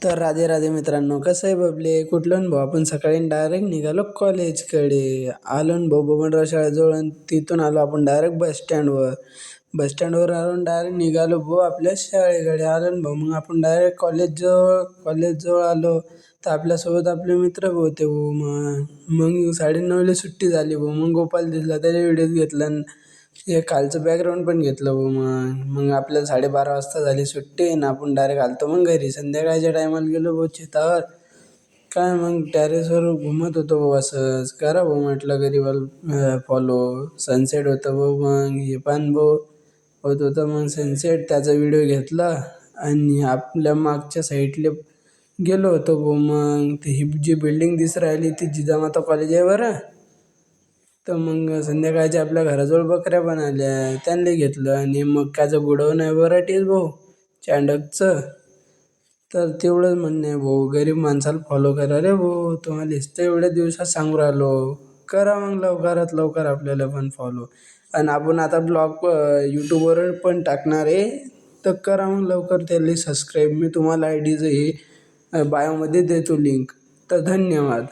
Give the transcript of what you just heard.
तर राधे राधे मित्रांनो, कसं आहे बबले? कुठलं न भाऊ? आपण सकाळी डायरेक्ट निघालो कॉलेजकडे. आलो न भाऊ बबनराव शाळेजवळ आणि तिथून आलो आपण डायरेक्ट बस स्टँडवर आलो डायरेक्ट निघालो भाऊ आपल्या शाळेकडे. आलो न भाऊ मग आपण डायरेक्ट कॉलेजजवळ आलो तर आपल्यासोबत आपले मित्र भाऊ होते भाऊ. मग 9:30ला सुट्टी झाली भाऊ. मग गोपाल दिसला, त्याच्या व्हिडिओ घेतला आणि हे खालचं बॅकग्राऊंड पण घेतलं भाऊ. मग आपल्याला 12:30 वाजता झाली सुट्टी आणि आपण डायरेक्ट आलतो मग घरी. संध्याकाळच्या टायमाला गेलो भाऊ छतावर. काय मग टेरेसवर घुमत होतो भाऊ असंच. करा भाऊ म्हटलं गरीबाला फॉलो. सनसेट होतं भाऊ. मग हे पण भाऊ होत होतं मग सनसेट, त्याचा व्हिडिओ घेतला आणि आपल्या मागच्या साईडला गेलो होतो भाऊ. मग ही जी बिल्डिंग दिसू राहिली ती जिजामाता कॉलेज आहे बरं. तर मग संध्याकाळच्या आपल्या घराजवळ बकऱ्या पण आल्या, त्यांना घेतलं आणि मक्याचं गुडवून आहे बरं भाऊ चांडकचं. तर तेवढंच म्हणणं आहे भाऊ, गरीब माणसाला फॉलो करा रे भाऊ. तुम्हाला तर एवढ्या दिवसात सांगू राहिलो, करा मग लवकरात लवकर आपल्याला पण फॉलो. आणि आपण आता ब्लॉग यूट्यूबवर पण टाकणार आहे, तर करा मग लवकर त्याला सबस्क्राईब. मी तुम्हाला आय डीचं हे बायोमध्ये देतो लिंक. तर धन्यवाद.